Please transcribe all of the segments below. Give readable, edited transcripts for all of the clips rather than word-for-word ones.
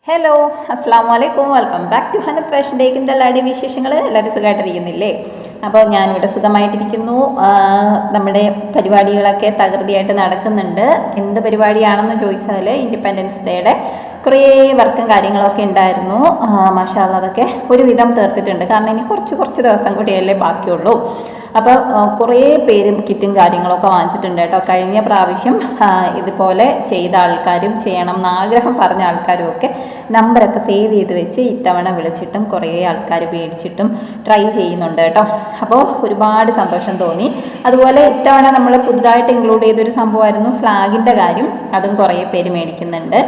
Hello, അസ്സാം വലൈക്കും. Welcome back to Hanath fashion ഡേക്ക്. എന്തെല്ലാടി വിശേഷങ്ങൾ? എല്ലാവരും സുഖമായിട്ടിരിക്കുന്നില്ലേ? അപ്പോൾ ഞാനിവിടെ സുഖമായിട്ടിരിക്കുന്നു. നമ്മുടെ പരിപാടികളൊക്കെ തകൃതിയായിട്ട് നടക്കുന്നുണ്ട്. എന്ത് പരിപാടിയാണെന്ന് ചോദിച്ചാൽ ഇൻഡിപെൻഡൻസ് ഡേയുടെ കുറേ വർക്കും കാര്യങ്ങളൊക്കെ ഉണ്ടായിരുന്നു. മാഷാ അല്ലാ, അതൊക്കെ ഒരുവിധം തീർത്തിട്ടുണ്ട്. കാരണം ഇനി കുറച്ച് ദിവസം കൂടിയല്ലേ ബാക്കിയുള്ളൂ. അപ്പോൾ കുറേ പേരും കിറ്റും കാര്യങ്ങളൊക്കെ വാങ്ങിച്ചിട്ടുണ്ട് കേട്ടോ. കഴിഞ്ഞ പ്രാവശ്യം ഇതുപോലെ ചെയ്ത ആൾക്കാരും ചെയ്യണം എന്നാഗ്രഹം പറഞ്ഞ ആൾക്കാരും ഒക്കെ നമ്പറൊക്കെ സേവ് ചെയ്ത് വെച്ച് ഇത്തവണ വിളിച്ചിട്ടും കുറേ ആൾക്കാർ മേടിച്ചിട്ടും ട്രൈ ചെയ്യുന്നുണ്ട് കേട്ടോ. അപ്പോൾ ഒരുപാട് സന്തോഷം തോന്നി. അതുപോലെ ഇത്തവണ നമ്മൾ പുതുതായിട്ട് ഇൻക്ലൂഡ് ചെയ്തൊരു സംഭവമായിരുന്നു ഫ്ലാഗിൻ്റെ കാര്യം. അതും കുറേ പേര് മേടിക്കുന്നുണ്ട്.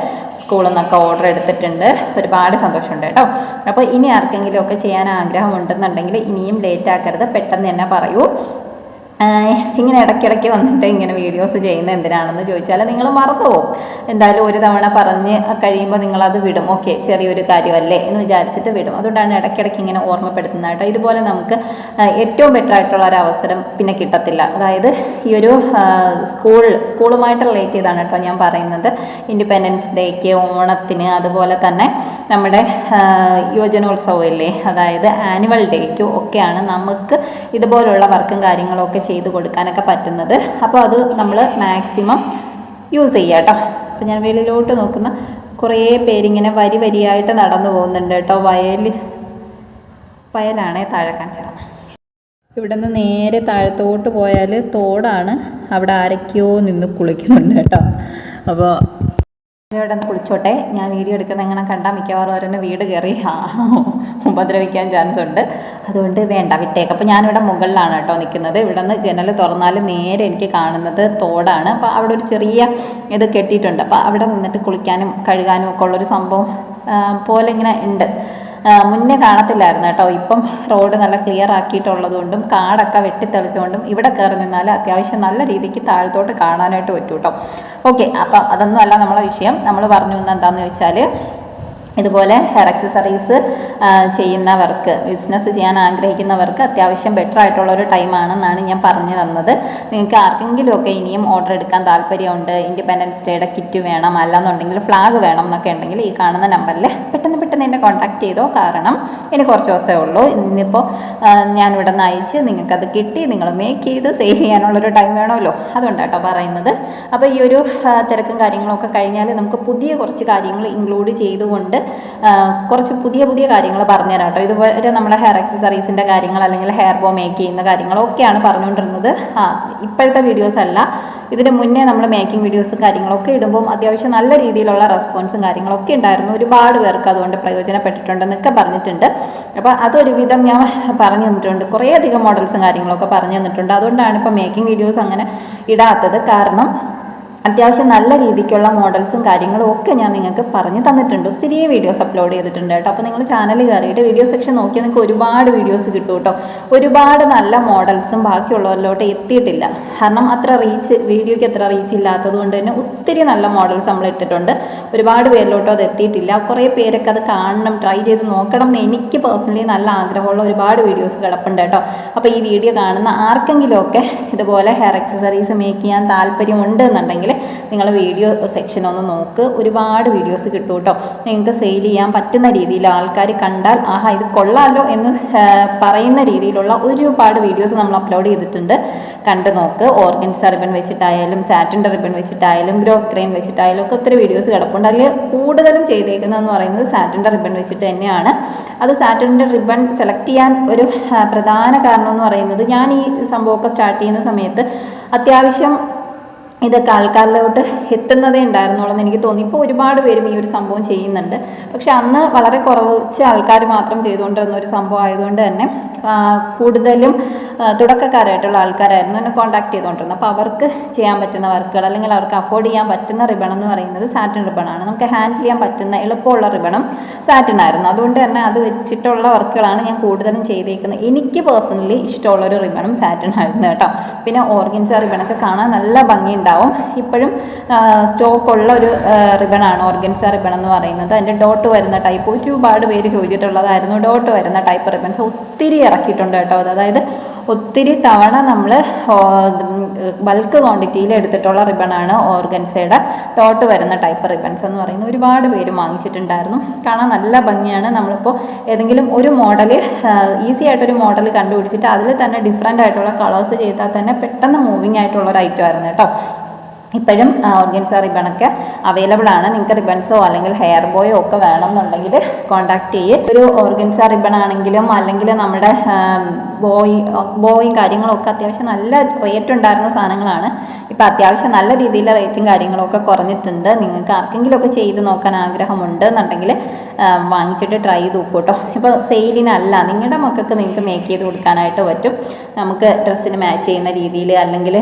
സ്കൂളിൽ നിന്നൊക്കെ ഓർഡർ എടുത്തിട്ടുണ്ട്. ഒരുപാട് സന്തോഷമുണ്ട് കേട്ടോ. അപ്പോൾ ഇനി ആർക്കെങ്കിലും ഒക്കെ ചെയ്യാൻ ആഗ്രഹമുണ്ടെന്നുണ്ടെങ്കിൽ ഇനിയും ലേറ്റ് ആക്കരുത്, പെട്ടെന്ന് തന്നെ പറയൂ. ഇങ്ങനെ ഇടയ്ക്കിടയ്ക്ക് വന്നിട്ട് ഇങ്ങനെ വീഡിയോസ് ചെയ്യുന്നത് എന്തിനാണെന്ന് ചോദിച്ചാൽ നിങ്ങൾ മറന്നുപോകും. എന്തായാലും ഒരു തവണ പറഞ്ഞ് കഴിയുമ്പോൾ നിങ്ങളത് വിടും. ഓക്കെ, ചെറിയൊരു കാര്യമല്ലേ എന്ന് വിചാരിച്ചിട്ട് വിടും. അതുകൊണ്ടാണ് ഇടയ്ക്കിടയ്ക്ക് ഇങ്ങനെ ഓർമ്മപ്പെടുത്തുന്നത് കേട്ടോ. ഇതുപോലെ നമുക്ക് ഏറ്റവും ബെറ്റർ ആയിട്ടുള്ള ഒരു അവസരം പിന്നെ കിട്ടത്തില്ല. അതായത് ഈ ഒരു സ്കൂളുമായിട്ട് റിലേറ്റ് ചെയ്താണ് കേട്ടോ ഞാൻ പറയുന്നത്. ഇൻഡിപെൻഡൻസ് ഡേക്ക്, ഓണത്തിന്, അതുപോലെ തന്നെ നമ്മുടെ യുവജനോത്സവം ഇല്ലേ, അതായത് ആനുവൽ ഡേക്കും ഒക്കെയാണ് നമുക്ക് ഇതുപോലുള്ള വർക്കും കാര്യങ്ങളൊക്കെ ചെയ്ത് കൊടുക്കാനൊക്കെ പറ്റുന്നത്. അപ്പോൾ അത് നമ്മൾ മാക്സിമം യൂസ് ചെയ്യുക കേട്ടോ. അപ്പോൾ ഞാൻ വെളിയിലോട്ട് നോക്കുന്ന കുറേ പേരിങ്ങനെ വരിയായിട്ട് നടന്നു പോകുന്നുണ്ട് കേട്ടോ. വയലാണേ താഴെ കാണിച്ചത്. ഇവിടെ നിന്ന് നേരെ താഴത്തോട്ട് പോയാൽ തോടാണ്. അവിടെ ആരൊക്കെയോ നിന്ന് കുളിക്കുന്നുണ്ട് കേട്ടോ. അപ്പോൾ ഇവിടെ നിന്ന് കുളിച്ചോട്ടെ. ഞാൻ വീഡിയോ എടുക്കുന്ന എങ്ങനെ കണ്ടാൽ മിക്കവാറും അവരെന്നെ വീട് കയറി ഉപദ്രവിക്കാൻ ചാൻസ് ഉണ്ട്. അതുകൊണ്ട് വേണ്ട, വിട്ടേക്ക്. അപ്പോൾ ഞാനിവിടെ മുകളിലാണ് കേട്ടോ നിൽക്കുന്നത്. ഇവിടെ നിന്ന് ജനൽ തുറന്നാൽ നേരെ എനിക്ക് കാണുന്നത് തോടാണ്. അപ്പോൾ അവിടെ ഒരു ചെറിയ ഇത് കെട്ടിയിട്ടുണ്ട്. അപ്പോൾ അവിടെ നിന്നിട്ട് കുളിക്കാനും കഴുകാനും ഒക്കെ ഉള്ളൊരു സംഭവം പോലെ ഇങ്ങനെ ഉണ്ട്. മുന്നേ കാണത്തില്ലായിരുന്നു കേട്ടോ. ഇപ്പം റോഡ് നല്ല ക്ലിയർ ആക്കിയിട്ടുള്ളതുകൊണ്ടും കാടൊക്കെ വെട്ടിത്തെളിച്ചുകൊണ്ടും ഇവിടെ കയറി നിന്നാൽ അത്യാവശ്യം നല്ല രീതിക്ക് താഴത്തോട്ട് കാണാനായിട്ട് പറ്റും കേട്ടോ. ഓക്കെ, അപ്പം അതൊന്നും അല്ല നമ്മളെ വിഷയം. നമ്മൾ പറഞ്ഞു വന്നത് എന്താണെന്ന് ചോദിച്ചാൽ, ഇതുപോലെ ഹെയർ ആക്സസറീസ് ചെയ്യുന്നവർക്ക്, ബിസിനസ് ചെയ്യാൻ ആഗ്രഹിക്കുന്നവർക്ക് അത്യാവശ്യം ബെറ്റർ ആയിട്ടുള്ളൊരു ടൈമാണെന്നാണ് ഞാൻ പറഞ്ഞു തന്നത്. നിങ്ങൾക്ക് ആർക്കെങ്കിലുമൊക്കെ ഇനിയും ഓർഡർ എടുക്കാൻ താല്പര്യമുണ്ട്, ഇൻഡിപെൻഡൻസ് ഡേയുടെ കിറ്റ് വേണം, അല്ലാന്നുണ്ടെങ്കിൽ ഫ്ലാഗ് വേണം എന്നൊക്കെ ഉണ്ടെങ്കിൽ ഈ കാണുന്ന നമ്പറിൽ പെട്ടെന്ന് എന്നെ കോൺടാക്ട് ചെയ്തോ. കാരണം ഇനി കുറച്ച് ദിവസമേ ഉള്ളൂ. ഇന്നിപ്പോൾ ഞാനിവിടെ നിന്ന് അയച്ച് നിങ്ങൾക്കത് കിട്ടി, നിങ്ങൾ മേക്ക് ചെയ്ത് സെയിൽ ചെയ്യാനുള്ളൊരു ടൈം വേണമല്ലോ. അതുകൊണ്ടാട്ടോ പറയുന്നത്. അപ്പോൾ ഈ ഒരു തിരക്കും കാര്യങ്ങളൊക്കെ കഴിഞ്ഞാൽ നമുക്ക് പുതിയ കുറച്ച് കാര്യങ്ങൾ ഇൻക്ലൂഡ് ചെയ്തുകൊണ്ട് കുറച്ച് പുതിയ കാര്യങ്ങൾ പറഞ്ഞുതരാം കേട്ടോ. ഇതുപോലെ നമ്മുടെ ഹെയർ ആക്സസറീസിൻ്റെ കാര്യങ്ങൾ അല്ലെങ്കിൽ ഹെയർ ബോ മേക്ക് ചെയ്യുന്ന കാര്യങ്ങളൊക്കെയാണ് പറഞ്ഞുകൊണ്ടിരുന്നത്. ഇപ്പോഴത്തെ വീഡിയോസ് അല്ല, ഇതിന് മുന്നേ നമ്മൾ മേക്കിംഗ് വീഡിയോസും കാര്യങ്ങളൊക്കെ ഇടുമ്പം അത്യാവശ്യം നല്ല രീതിയിലുള്ള റെസ്പോൺസും കാര്യങ്ങളൊക്കെ ഉണ്ടായിരുന്നു. ഒരുപാട് പേർക്ക് അതുകൊണ്ട് പ്രയോജനപ്പെട്ടിട്ടുണ്ടെന്നൊക്കെ പറഞ്ഞിട്ടുണ്ട്. അപ്പോൾ അതൊരുവിധം ഞാൻ പറഞ്ഞു തന്നിട്ടുണ്ട്. കുറേയധികം മോഡൽസും കാര്യങ്ങളൊക്കെ പറഞ്ഞു തന്നിട്ടുണ്ട്. അതുകൊണ്ടാണ് ഇപ്പോൾ മേക്കിംഗ് വീഡിയോസ് അങ്ങനെ ഇടാത്തത്. കാരണം അത്യാവശ്യം നല്ല രീതിക്കുള്ള മോഡൽസും കാര്യങ്ങളും ഒക്കെ ഞാൻ നിങ്ങൾക്ക് പറഞ്ഞു തന്നിട്ടുണ്ട്. ഒത്തിരി വീഡിയോസ് അപ്ലോഡ് ചെയ്തിട്ടുണ്ട് കേട്ടോ. അപ്പോൾ നിങ്ങൾ ചാനൽ കയറിയിട്ട് വീഡിയോ സെക്ഷൻ നോക്കിയാൽ നിങ്ങൾക്ക് ഒരുപാട് വീഡിയോസ് കിട്ടും കേട്ടോ. ഒരുപാട് നല്ല മോഡൽസും ബാക്കിയുള്ളവരിലോട്ട് എത്തിയിട്ടില്ല. കാരണം വീഡിയോയ്ക്ക് അത്ര റീച്ച് ഇല്ലാത്തത് കൊണ്ട് തന്നെ ഒത്തിരി നല്ല മോഡൽസ് നമ്മൾ ഇട്ടിട്ടുണ്ട്. ഒരുപാട് പേരിലോട്ടും അത് എത്തിയിട്ടില്ല. കുറേ പേരൊക്കെ അത് കാണണം, ട്രൈ ചെയ്ത് നോക്കണം എന്ന് എനിക്ക് പേഴ്സണലി നല്ല ആഗ്രഹമുള്ള ഒരുപാട് വീഡിയോസ് കിടപ്പുണ്ട് കേട്ടോ. അപ്പോൾ ഈ വീഡിയോ കാണുന്ന ആർക്കെങ്കിലുമൊക്കെ ഇതുപോലെ ഹെയർ ആക്സസറീസ് മേക്ക് ചെയ്യാൻ താല്പര്യമുണ്ട് എന്നുണ്ടെങ്കിൽ നിങ്ങൾ വീഡിയോ സെക്ഷൻ ഒന്ന് നോക്ക്. ഒരുപാട് വീഡിയോസ് കിട്ടും കേട്ടോ. നിങ്ങൾക്ക് സെയിൽ ചെയ്യാൻ പറ്റുന്ന രീതിയിൽ ആൾക്കാർ കണ്ടാൽ ആഹാ ഇത് കൊള്ളാമല്ലോ എന്ന് പറയുന്ന രീതിയിലുള്ള ഒരുപാട് വീഡിയോസ് നമ്മൾ അപ്ലോഡ് ചെയ്തിട്ടുണ്ട്. കണ്ടു നോക്ക്. ഓർഗൻസ റിബൺ വെച്ചിട്ടായാലും സാറ്റിൻ്റെ റിബൺ വെച്ചിട്ടായാലും ഗ്രോസ് ക്രെയിൻ വെച്ചിട്ടായാലും ഒക്കെ ഒത്തിരി വീഡിയോസ് കിടപ്പുണ്ട്. അതിൽ കൂടുതലും ചെയ്തേക്കുന്നതെന്ന് പറയുന്നത് സാറ്റിൻ്റെ റിബൺ വെച്ചിട്ട് തന്നെയാണ്. അത് സാറ്റിൻ്റെ റിബൺ സെലക്ട് ചെയ്യാൻ ഒരു പ്രധാന കാരണം എന്ന് പറയുന്നത്, ഞാൻ ഈ സംഭവമൊക്കെ സ്റ്റാർട്ട് ചെയ്യുന്ന സമയത്ത് അത്യാവശ്യം ഇതൊക്കെ ആൾക്കാരിലോട്ട് എത്തുന്നതേ ഉണ്ടായിരുന്നുള്ളൂ എന്ന് എനിക്ക് തോന്നി. ഇപ്പോൾ ഒരുപാട് പേരും ഈ ഒരു സംഭവം ചെയ്യുന്നുണ്ട്. പക്ഷെ അന്ന് വളരെ കുറച്ച് ആൾക്കാർ മാത്രം ചെയ്തുകൊണ്ടിരുന്ന ഒരു സംഭവം ആയതുകൊണ്ട് തന്നെ കൂടുതലും തുടക്കക്കാരായിട്ടുള്ള ആൾക്കാരായിരുന്നു എന്നെ കോൺടാക്ട് ചെയ്തുകൊണ്ടിരുന്നത്. അപ്പോൾ അവർക്ക് ചെയ്യാൻ പറ്റുന്ന വർക്കുകൾ അല്ലെങ്കിൽ അവർക്ക് അഫോർഡ് ചെയ്യാൻ പറ്റുന്ന റിബൺ എന്ന് പറയുന്നത് സാറ്റിൻ റിബണാണ്. നമുക്ക് ഹാൻഡിൽ ചെയ്യാൻ പറ്റുന്ന എളുപ്പമുള്ള റിബണും സാറ്റിനായിരുന്നു. അതുകൊണ്ട് തന്നെ അത് വെച്ചിട്ടുള്ള വർക്കുകളാണ് ഞാൻ കൂടുതലും ചെയ്തേക്കുന്നത്. എനിക്ക് പേഴ്സണലി ഇഷ്ടമുള്ളൊരു റിബണും സാറ്റിനായിരുന്നു കേട്ടോ. പിന്നെ ഓർഗൻസ റിബണൊക്കെ കാണാൻ നല്ല ഭംഗിയുണ്ട്. ഇപ്പോഴും സ്റ്റോക്കുള്ള ഒരു റിബണാണ് ഓർഗൻസ റിബൺ എന്ന് പറയുന്നത്. അതിൻ്റെ ഡോട്ട് വരുന്ന ടൈപ്പ് ഒരുപാട് പേര് ചോദിച്ചിട്ടുള്ളതായിരുന്നു. ഡോട്ട് വരുന്ന ടൈപ്പ് റിബൺസ് ഒത്തിരി ഇറക്കിയിട്ടുണ്ട് കേട്ടോ. അതായത് ഒത്തിരി തവണ നമ്മൾ ബൾക്ക് ക്വാണ്ടിറ്റിയിൽ എടുത്തിട്ടുള്ള റിബണാണ് ഓർഗൻസയുടെ ടോട്ട് വരുന്ന ടൈപ്പ് റിബൺസ് എന്ന് പറയുന്നത്. ഒരുപാട് പേര് വാങ്ങിച്ചിട്ടുണ്ടായിരുന്നു. കാണാൻ നല്ല ഭംഗിയാണ്. നമ്മളിപ്പോൾ ഏതെങ്കിലും ഒരു മോഡൽ ഈസി ആയിട്ടൊരു മോഡൽ കണ്ടുപിടിച്ചിട്ട് അതിൽ തന്നെ ഡിഫറെൻ്റ് ആയിട്ടുള്ള കളേഴ്സ് ചെയ്താൽ തന്നെ പെട്ടെന്ന് മൂവിങ് ആയിട്ടുള്ള ഒരു ഐറ്റം ആയിരുന്നു കേട്ടോ. ഇപ്പോഴും ഓർഗൻസ റിബണൊക്കെ അവൈലബിൾ ആണ്. നിങ്ങൾക്ക് റിബൺസോ അല്ലെങ്കിൽ ഹെയർ ബോയോ ഒക്കെ വേണമെന്നുണ്ടെങ്കിൽ കോൺടാക്ട് ചെയ്യ്. ഒരു ഓർഗൻസ റിബൺ ആണെങ്കിലും അല്ലെങ്കിൽ നമ്മുടെ ബോയും കാര്യങ്ങളൊക്കെ അത്യാവശ്യം നല്ല റേറ്റ് ഉണ്ടായിരുന്ന സാധനങ്ങളാണ്. ഇപ്പം അത്യാവശ്യം നല്ല രീതിയിൽ റേറ്റും കാര്യങ്ങളൊക്കെ കുറഞ്ഞിട്ടുണ്ട്. നിങ്ങൾക്ക് ആർക്കെങ്കിലുമൊക്കെ ചെയ്ത് നോക്കാൻ ആഗ്രഹമുണ്ട് എന്നുണ്ടെങ്കിൽ വാങ്ങിച്ചിട്ട് ട്രൈ ചെയ്ത് നോക്കൂ കേട്ടോ. ഇപ്പോൾ സെയിലിനല്ല, നിങ്ങളുടെ മക്കൾക്ക് നിങ്ങൾക്ക് മേക്ക് ചെയ്ത് കൊടുക്കാനായിട്ട് പറ്റും. നമുക്ക് ഡ്രസ്സിന് മാച്ച് ചെയ്യുന്ന രീതിയിൽ അല്ലെങ്കിൽ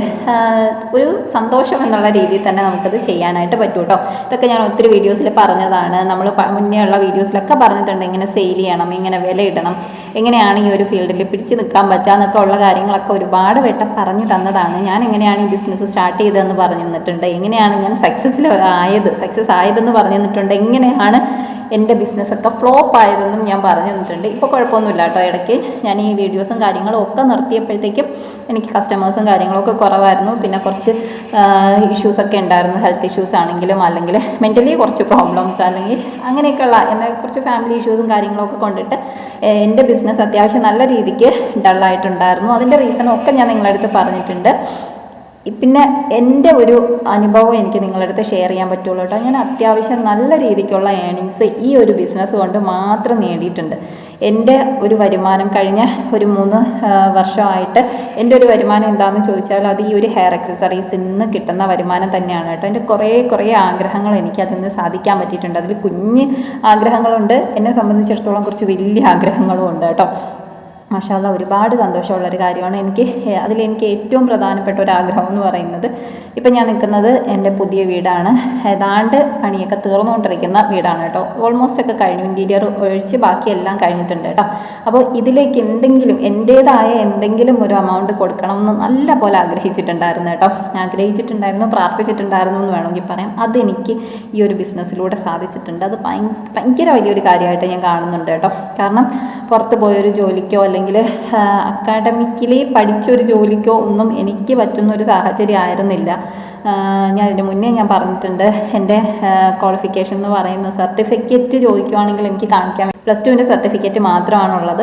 ഒരു സന്തോഷം എന്നുള്ള രീതിയിൽ തന്നെ നമുക്കത് ചെയ്യാനായിട്ട് പറ്റും കേട്ടോ. ഇതൊക്കെ ഞാൻ ഒത്തിരി വീഡിയോസിൽ പറഞ്ഞതാണ്. നമ്മൾ മുന്നേ ഉള്ള വീഡിയോസിലൊക്കെ പറഞ്ഞിട്ടുണ്ട് ഇങ്ങനെ സെയിൽ ചെയ്യണം, ഇങ്ങനെ വില ഇടണം, എങ്ങനെയാണ് ഈ ഒരു ഫീൽഡിൽ പിടിച്ച് നിൽക്കാൻ പറ്റുക എന്നൊക്കെ ഉള്ള കാര്യങ്ങളൊക്കെ ഒരുപാട് വട്ടം പറഞ്ഞു തന്നതാണ്. ഞാൻ എങ്ങനെയാണ് ഈ ബിസിനസ് സ്റ്റാർട്ട് ചെയ്തതെന്ന് പറഞ്ഞു തന്നിട്ടുണ്ട്, എങ്ങനെയാണ് ഞാൻ സക്സസ് ആയതെന്ന് പറഞ്ഞു തന്നിട്ടുണ്ട്, എങ്ങനെയാണ് എൻ്റെ ബിസിനസ്സൊക്കെ ഫ്ലോപ്പ് ആയതെന്നും ഞാൻ പറഞ്ഞു തന്നിട്ടുണ്ട്. ഇപ്പോൾ കുഴപ്പമൊന്നുമില്ല കേട്ടോ. ഇടയ്ക്ക് ഞാൻ ഈ വീഡിയോസും കാര്യങ്ങളും ഒക്കെ നിർത്തിയപ്പോഴത്തേക്കും എനിക്ക് കസ്റ്റമേഴ്സും കാര്യങ്ങളൊക്കെ കുറവായിരുന്നു. പിന്നെ കുറച്ച് ഇഷ്യൂസൊക്കെ ഉണ്ടായിരുന്നു, ഹെൽത്ത് ഇഷ്യൂസ് ആണെങ്കിലും അല്ലെങ്കിൽ മെൻ്റലി കുറച്ച് പ്രോബ്ലംസ് അല്ലെങ്കിൽ അങ്ങനെയൊക്കെയുള്ള എൻ്റെ കുറച്ച് ഫാമിലി ഇഷ്യൂസും കാര്യങ്ങളൊക്കെ കൊണ്ടിട്ട് എൻ്റെ ബിസിനസ് അത്യാവശ്യം നല്ല രീതിക്ക് ഡള്ളായിട്ടുണ്ടായിരുന്നു. അതിൻ്റെ റീസണും ഒക്കെ ഞാൻ നിങ്ങളുടെ അടുത്ത് പറഞ്ഞിട്ടുണ്ട്. പിന്നെ എൻ്റെ ഒരു അനുഭവം എനിക്ക് നിങ്ങളുടെ അടുത്ത് ഷെയർ ചെയ്യാൻ പറ്റുള്ളൂ കേട്ടോ. ഞാൻ അത്യാവശ്യം നല്ല രീതിക്കുള്ള ഏണിങ്സ് ഈ ഒരു ബിസിനസ് കൊണ്ട് മാത്രം നേടിയിട്ടുണ്ട്. എൻ്റെ ഒരു വരുമാനം കഴിഞ്ഞ ഒരു 3 വർഷമായിട്ട് എൻ്റെ ഒരു വരുമാനം എന്താണെന്ന് ചോദിച്ചാൽ അത് ഈ ഒരു ഹെയർ അക്സസറീസിൽ നിന്ന് കിട്ടുന്ന വരുമാനം തന്നെയാണ് കേട്ടോ. എൻ്റെ കുറേ ആഗ്രഹങ്ങൾ എനിക്ക് അതിൽ നിന്ന് സാധിക്കാൻ പറ്റിയിട്ടുണ്ട്. അതിൽ കുഞ്ഞ് ആഗ്രഹങ്ങളുണ്ട്, എന്നെ സംബന്ധിച്ചിടത്തോളം കുറച്ച് വലിയ ആഗ്രഹങ്ങളും ഉണ്ട് കേട്ടോ. മാഷാഅല്ലാഹ് ഒരുപാട് സന്തോഷമുള്ളൊരു കാര്യമാണ്. അതിലെനിക്ക് ഏറ്റവും പ്രധാനപ്പെട്ട ഒരു ആഗ്രഹം എന്ന് പറയുന്നത്, ഇപ്പം ഞാൻ നിൽക്കുന്നത് എൻ്റെ പുതിയ വീടാണ്. ഏതാണ്ട് പണിയൊക്കെ തീർന്നുകൊണ്ടിരിക്കുന്ന വീടാണ് കേട്ടോ. ഓൾമോസ്റ്റ് ഒക്കെ കഴിഞ്ഞു, ഇൻറ്റീരിയർ ഒഴിച്ച് ബാക്കിയെല്ലാം കഴിഞ്ഞിട്ടുണ്ട് കേട്ടോ. അപ്പോൾ ഇതിലേക്ക് എൻ്റേതായ എന്തെങ്കിലും ഒരു എമൗണ്ട് കൊടുക്കണം എന്ന് നല്ല പോലെ ആഗ്രഹിച്ചിട്ടുണ്ടായിരുന്നു കേട്ടോ. പ്രാർത്ഥിച്ചിട്ടുണ്ടായിരുന്നു എന്ന് വേണമെങ്കിൽ പറയാം. അതെനിക്ക് ഈ ഒരു ബിസിനസ്സിലൂടെ സാധിച്ചിട്ടുണ്ട്. അത് ഭയങ്കര വലിയൊരു കാര്യമായിട്ട് ഞാൻ കാണുന്നുണ്ട് കേട്ടോ. കാരണം പുറത്ത് പോയൊരു ജോലിക്കോ അല്ലെങ്കിൽ അക്കാഡമിക്കലി പഠിച്ചൊരു ജോലിക്കോ ഒന്നും എനിക്ക് പറ്റുന്നൊരു സാഹചര്യം ആയിരുന്നില്ല. ഇതിന് മുന്നേ ഞാൻ പറഞ്ഞിട്ടുണ്ട്, എൻ്റെ ക്വാളിഫിക്കേഷൻ എന്ന് പറയുന്ന സർട്ടിഫിക്കറ്റ് ചോദിക്കുവാണെങ്കിൽ എനിക്ക് കാണിക്കാൻ +2 സർട്ടിഫിക്കറ്റ് മാത്രമാണുള്ളത്.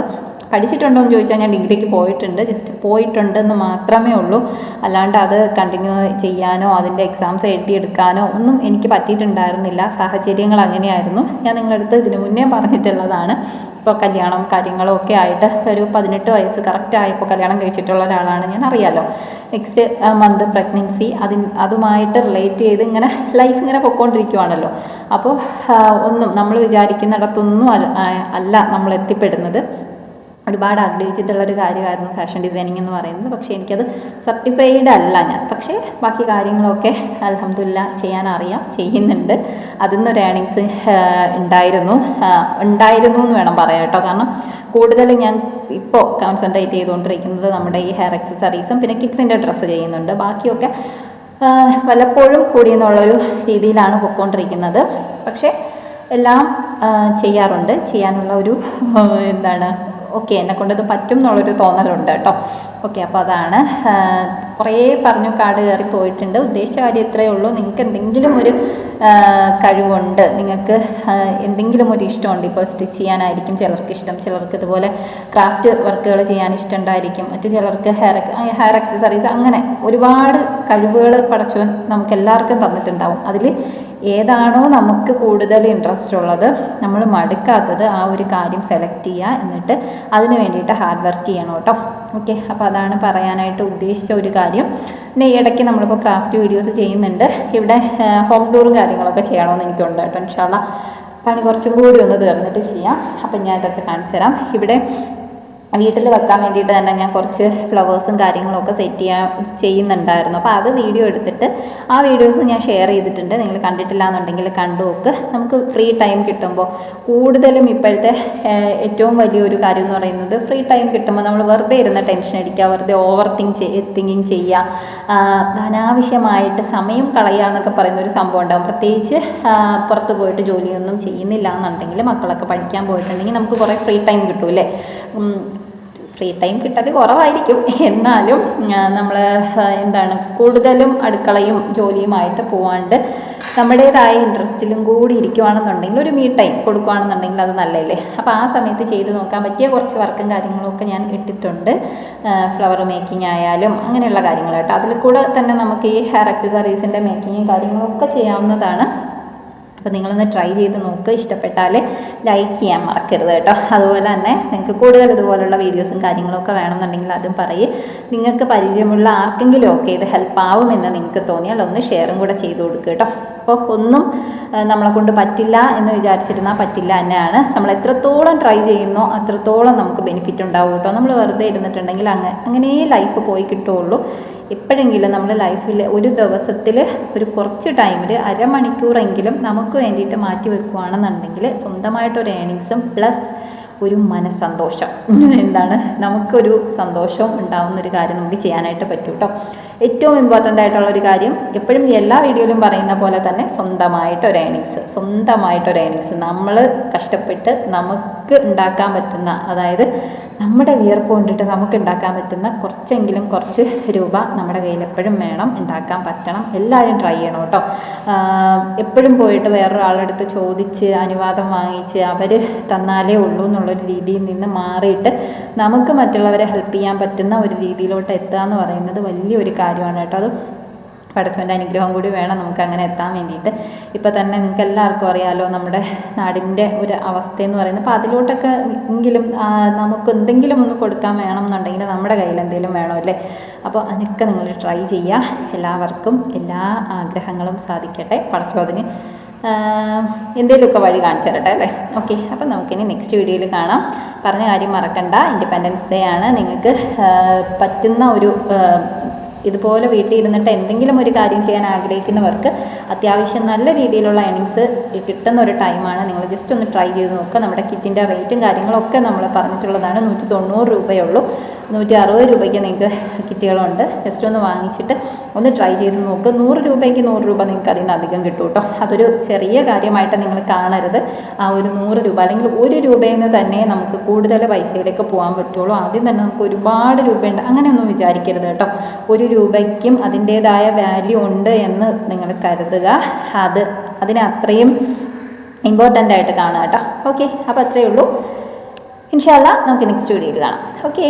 പഠിച്ചിട്ടുണ്ടോ എന്ന് ചോദിച്ചാൽ ഞാൻ ഡിഗ്രിക്ക് പോയിട്ടുണ്ട്, ജസ്റ്റ് പോയിട്ടുണ്ടെന്ന് മാത്രമേ ഉള്ളൂ. അല്ലാണ്ട് അത് കണ്ടിന്യൂ ചെയ്യാനോ അതിൻ്റെ എക്സാംസ് എഴുതിയെടുക്കാനോ ഒന്നും എനിക്ക് പറ്റിയിട്ടുണ്ടായിരുന്നില്ല. സാഹചര്യങ്ങൾ അങ്ങനെയായിരുന്നു. ഞാൻ നിങ്ങളുടെ അടുത്ത് ഇതിനു മുന്നേ പറഞ്ഞിട്ടുള്ളതാണ്. ഇപ്പോൾ കല്യാണം കാര്യങ്ങളും ഒക്കെ ആയിട്ട് ഒരു 18 വയസ്സ് കറക്റ്റ് ആയപ്പോൾ കല്യാണം കഴിച്ചിട്ടുള്ള ഒരാളാണ് ഞാൻ, അറിയാമല്ലോ. നെക്സ്റ്റ് മന്ത് പ്രഗ്നൻസി, അതുമായിട്ട് റിലേറ്റ് ചെയ്ത് ഇങ്ങനെ ലൈഫ് ഇങ്ങനെ പൊയ്ക്കൊണ്ടിരിക്കുവാണല്ലോ. അപ്പോൾ ഒന്നും നമ്മൾ വിചാരിക്കുന്നിടത്തൊന്നും അല്ല നമ്മൾ എത്തിപ്പെടുന്നത്. ഒരുപാട് ആഗ്രഹിച്ചിട്ടുള്ളൊരു കാര്യമായിരുന്നു ഫാഷൻ ഡിസൈനിങ് എന്ന് പറയുന്നത്. പക്ഷേ എനിക്കത് സർട്ടിഫൈഡ് അല്ല ഞാൻ. പക്ഷേ ബാക്കി കാര്യങ്ങളൊക്കെ അൽഹംദുലില്ലാ ചെയ്യാൻ അറിയാം, ചെയ്യുന്നുണ്ട്. അതിൽ നിന്നൊരു ഏണിങ്സ് ഉണ്ടായിരുന്നു എന്ന് വേണം പറയാം കേട്ടോ. കാരണം കൂടുതൽ ഞാൻ ഇപ്പോൾ കോൺസെൻട്രേറ്റ് ചെയ്തുകൊണ്ടിരിക്കുന്നത് നമ്മുടെ ഈ ഹെയർ അക്സസറീസും പിന്നെ കിഡ്സിൻ്റെ ഡ്രസ്സ് ചെയ്യുന്നുണ്ട്. ബാക്കിയൊക്കെ വല്ലപ്പോഴും കൂടി എന്നുള്ളൊരു രീതിയിലാണ് പൊയ്ക്കൊണ്ടിരിക്കുന്നത്. പക്ഷേ എല്ലാം ചെയ്യാറുണ്ട്. ചെയ്യാനുള്ള ഒരു ഓക്കെ എന്നെക്കൊണ്ടത് പറ്റും എന്നുള്ളൊരു തോന്നലുണ്ട് കേട്ടോ. ഓക്കെ, അപ്പോൾ അതാണ്. കുറേ പറഞ്ഞു കാട് കയറി പോയിട്ടുണ്ട്. ഉദ്ദേശിച്ച കാര്യം ഇത്രയേ ഉള്ളൂ. നിങ്ങൾക്ക് എന്തെങ്കിലും ഒരു കഴിവുണ്ട്, നിങ്ങൾക്ക് എന്തെങ്കിലും ഒരു ഇഷ്ടമുണ്ട്. ഇപ്പോൾ സ്റ്റിച്ച് ചെയ്യാനായിരിക്കും ചിലർക്ക് ഇഷ്ടം, ചിലർക്ക് ഇതുപോലെ ക്രാഫ്റ്റ് വർക്കുകൾ ചെയ്യാൻ ഇഷ്ടമുണ്ടായിരിക്കും, മറ്റു ചിലർക്ക് ഹെയർ അക്സസറീസ്, അങ്ങനെ ഒരുപാട് കഴിവുകൾ പടച്ചവൻ നമുക്ക് എല്ലാവർക്കും തന്നിട്ടുണ്ടാവും. അതിൽ ഏതാണോ നമുക്ക് കൂടുതൽ ഇൻട്രസ്റ്റ് ഉള്ളത്, നമ്മൾ മടുക്കാത്തത്, ആ ഒരു കാര്യം സെലക്ട് ചെയ്യുക. എന്നിട്ട് അതിന് വേണ്ടിയിട്ട് ഹാർഡ് വർക്ക് ചെയ്യണം കേട്ടോ. ഓക്കെ, അപ്പോൾ അതാണ് പറയാനായിട്ട് ഉദ്ദേശിച്ച ഒരു കാര്യം. പിന്നെ ഈ ഇടയ്ക്ക് നമ്മളിപ്പോൾ ക്രാഫ്റ്റ് വീഡിയോസ് ചെയ്യുന്നുണ്ട്. ഇവിടെ ഹോം ടൂറും കാര്യങ്ങളൊക്കെ ചെയ്യണമെന്ന് എനിക്കുണ്ട് കേട്ടോ. ഇൻഷാ അല്ലാഹ് പണി കുറച്ചും കൂടി ഒന്ന് തീർന്നിട്ട് ചെയ്യാം. അപ്പം ഞാൻ ഇതൊക്കെ കാണിച്ചു തരാം. ഇവിടെ വീട്ടിൽ വെക്കാൻ വേണ്ടിയിട്ട് തന്നെ ഞാൻ കുറച്ച് ഫ്ലവേഴ്സും കാര്യങ്ങളൊക്കെ സെറ്റ് ചെയ്യുന്നുണ്ടായിരുന്നു. അപ്പോൾ അത് വീഡിയോ എടുത്തിട്ട് ആ വീഡിയോസ് ഞാൻ ഷെയർ ചെയ്തിട്ടുണ്ട്. നിങ്ങൾ കണ്ടിട്ടില്ല എന്നുണ്ടെങ്കിൽ കണ്ടു നോക്ക്. നമുക്ക് ഫ്രീ ടൈം കിട്ടുമ്പോൾ കൂടുതലും ഇപ്പോഴത്തെ ഏറ്റവും വലിയൊരു കാര്യം എന്ന് പറയുന്നത്, ഫ്രീ ടൈം കിട്ടുമ്പോൾ നമ്മൾ വെറുതെ ഇരുന്ന് ടെൻഷൻ അടിക്കുക, വെറുതെ ഓവർ തിങ്കിങ് ചെയ്യുക, അനാവശ്യമായിട്ട് സമയം കളയുക എന്നൊക്കെ പറയുന്ന ഒരു സംഭവം ഉണ്ടാകും. പ്രത്യേകിച്ച് പുറത്ത് പോയിട്ട് ജോലിയൊന്നും ചെയ്യുന്നില്ല എന്നുണ്ടെങ്കിൽ, മക്കളൊക്കെ പഠിക്കാൻ പോയിട്ടുണ്ടെങ്കിൽ നമുക്ക് കുറേ ഫ്രീ ടൈം കിട്ടുമല്ലേ. ഫ്രീ ടൈം കിട്ടൽ കുറവായിരിക്കും, എന്നാലും നമ്മൾ എന്താണ് കൂടുതലും അടുക്കളയും ജോലിയുമായിട്ട് പോവാണ്ട് നമ്മുടേതായ ഇൻട്രസ്റ്റിലും കൂടി ഇരിക്കുവാണെന്നുണ്ടെങ്കിൽ ഒരു മീ ടൈം കൊടുക്കുകയാണെന്നുണ്ടെങ്കിൽ അത് നല്ലതല്ലേ. അപ്പോൾ ആ സമയത്ത് ചെയ്ത് നോക്കാൻ പറ്റിയ കുറച്ച് വർക്കും കാര്യങ്ങളൊക്കെ ഞാൻ ഇട്ടിട്ടുണ്ട്. ഫ്ലവർ മേക്കിംഗ് ആയാലും അങ്ങനെയുള്ള കാര്യങ്ങൾ കേട്ടോ. അതിൽ കൂടെ തന്നെ നമുക്ക് ഈ ഹെയർ ആക്സസറീസിൻ്റെ മേക്കിങ്ങും കാര്യങ്ങളൊക്കെ ചെയ്യാവുന്നതാണ്. അപ്പോൾ നിങ്ങളൊന്ന് ട്രൈ ചെയ്ത് നോക്കുക. ഇഷ്ടപ്പെട്ടാൽ ലൈക്ക് ചെയ്യാൻ മറക്കരുത് കേട്ടോ. അതുപോലെ തന്നെ നിങ്ങൾക്ക് കൂടുതൽ ഇതുപോലുള്ള വീഡിയോസും കാര്യങ്ങളൊക്കെ വേണമെന്നുണ്ടെങ്കിൽ അതും പറയേ. നിങ്ങൾക്ക് പരിചയമുള്ള ആർക്കെങ്കിലും ഒക്കെ ഇത് ഹെൽപ്പ് ആവുമെന്ന് നിങ്ങൾക്ക് തോന്നിയാൽ ഒന്ന് ഷെയറും കൂടെ ചെയ്ത് കൊടുക്കുക കേട്ടോ. അപ്പോൾ ഒന്നും നമ്മളെ കൊണ്ട് പറ്റില്ല എന്ന് വിചാരിച്ചിരുന്നാൽ പറ്റില്ല തന്നെയാണ്. നമ്മൾ എത്രത്തോളം ട്രൈ ചെയ്യുന്നോ അത്രത്തോളം നമുക്ക് ബെനിഫിറ്റ് ഉണ്ടാവും കേട്ടോ. നമ്മൾ വെറുതെ ഇരുന്നിട്ടുണ്ടെങ്കിൽ അങ്ങനെ ലൈഫ് പോയി കിട്ടുകയുള്ളൂ. എപ്പോഴെങ്കിലും നമ്മൾ ലൈഫിൽ ഒരു ദിവസത്തിൽ ഒരു കുറച്ച് ടൈമിൽ അരമണിക്കൂറെങ്കിലും നമുക്ക് വേണ്ടിയിട്ട് മാറ്റി വെക്കുകയാണെന്നുണ്ടെങ്കിൽ സ്വന്തമായിട്ടൊരു ഏണിങ്സും പ്ലസ് ഒരു മനസ്സന്തോഷം, എന്താണ് നമുക്കൊരു സന്തോഷം ഉണ്ടാവുന്നൊരു കാര്യം നമുക്ക് ചെയ്യാനായിട്ട് പറ്റും കേട്ടോ. ഏറ്റവും ഇമ്പോർട്ടൻ്റ് ആയിട്ടുള്ളൊരു കാര്യം എപ്പോഴും എല്ലാ വീഡിയോയിലും പറയുന്ന പോലെ തന്നെ സ്വന്തമായിട്ടൊരു ഏണിങ്സ് നമ്മൾ കഷ്ടപ്പെട്ട് നമുക്ക് ഉണ്ടാക്കാൻ പറ്റുന്ന, അതായത് നമ്മുടെ വിയർപ്പ് കൊണ്ടിട്ട് നമുക്ക് ഉണ്ടാക്കാൻ പറ്റുന്ന കുറച്ച് രൂപ നമ്മുടെ കയ്യിൽ എപ്പോഴും വേണം, ഉണ്ടാക്കാൻ പറ്റണം. എല്ലാവരും ട്രൈ ചെയ്യണം കേട്ടോ. എപ്പോഴും പോയിട്ട് വേറൊരാളുടെ അടുത്ത് ചോദിച്ച് അനുവാദം വാങ്ങിച്ച് അവർ തന്നാലേ ഉള്ളൂ എന്നുള്ളൊരു രീതിയിൽ നിന്ന് മാറിയിട്ട് നമുക്ക് മറ്റുള്ളവരെ ഹെൽപ്പ് ചെയ്യാൻ പറ്റുന്ന ഒരു രീതിയിലോട്ട് എത്തുക എന്ന് പറയുന്നത് വലിയൊരു കാര്യമാണ് കേട്ടോ. അത് പടച്ചവൻ്റെ അനുഗ്രഹം കൂടി വേണം നമുക്ക് അങ്ങനെ എത്താൻ വേണ്ടിയിട്ട്. ഇപ്പം തന്നെ നിങ്ങൾക്ക് എല്ലാവർക്കും അറിയാമല്ലോ നമ്മുടെ നാടിൻ്റെ ഒരു അവസ്ഥയെന്ന് പറയുന്നത്. അപ്പോൾ അതിലോട്ടൊക്കെ എങ്കിലും നമുക്ക് എന്തെങ്കിലും ഒന്ന് കൊടുക്കാൻ വേണം എന്നുണ്ടെങ്കിൽ നമ്മുടെ കയ്യിൽ എന്തെങ്കിലും വേണമല്ലേ. അപ്പോൾ അതിനൊക്കെ നിങ്ങൾ ട്രൈ ചെയ്യുക. എല്ലാവർക്കും എല്ലാ ആഗ്രഹങ്ങളും സാധിക്കട്ടെ. പടച്ചവന് എന്തെങ്കിലുമൊക്കെ വഴി കാണിച്ചു തരട്ടെ അല്ലേ. ഓക്കെ, അപ്പം നമുക്കിനി നെക്സ്റ്റ് വീഡിയോയിൽ കാണാം. പറഞ്ഞ കാര്യം മറക്കണ്ട, ഇൻഡിപെൻഡൻസ് ഡേ ആണ്. നിങ്ങൾക്ക് പറ്റുന്ന ഒരു ഇതുപോലെ വീട്ടിൽ ഇരുന്നിട്ട് എന്തെങ്കിലും ഒരു കാര്യം ചെയ്യാൻ ആഗ്രഹിക്കുന്നവർക്ക് അത്യാവശ്യം നല്ല രീതിയിലുള്ള ഏണിങ്സ് കിട്ടുന്ന ഒരു ടൈമാണ്. നിങ്ങൾ ജസ്റ്റ് ഒന്ന് ട്രൈ ചെയ്ത് നോക്കുക. നമ്മുടെ കിറ്റിൻ്റെ റേറ്റും കാര്യങ്ങളൊക്കെ നമ്മൾ പറഞ്ഞിട്ടുള്ളതാണ്. 190 രൂപയുള്ളൂ. 160 രൂപയ്ക്ക് നിങ്ങൾക്ക് കിറ്റുകളുണ്ട്. ജസ്റ്റ് ഒന്ന് വാങ്ങിച്ചിട്ട് ഒന്ന് ട്രൈ ചെയ്ത് നോക്കുക. 100 രൂപയ്ക്ക് 100 രൂപ നിങ്ങൾക്ക് അതിൽ നിന്ന് അധികം കിട്ടും കേട്ടോ. അതൊരു ചെറിയ കാര്യമായിട്ട് നിങ്ങൾ കാണരുത്. ആ ഒരു 100 രൂപ അല്ലെങ്കിൽ 1 രൂപയിൽ നിന്ന് തന്നെ നമുക്ക് കൂടുതൽ പൈസയിലേക്ക് പോകാൻ പറ്റുള്ളൂ. ആദ്യം തന്നെ നമുക്ക് ഒരുപാട് രൂപയുണ്ട് അങ്ങനെയൊന്നും വിചാരിക്കരുത് കേട്ടോ. 1 രൂപയ്ക്കും അതിൻ്റേതായ വാല്യൂ ഉണ്ട് എന്ന് നിങ്ങൾ കരുതുക. അതിനെ അത്രയും ഇമ്പോർട്ടൻ്റ് ആയിട്ട് കാണുക കേട്ടോ. ഓക്കെ, അപ്പോൾ അത്രയേ ഉള്ളൂ. ഇൻഷാ അല്ലാഹ് നമുക്ക് നെക്സ്റ്റ് വീഡിയോയിൽ കാണാം. ഓക്കെ.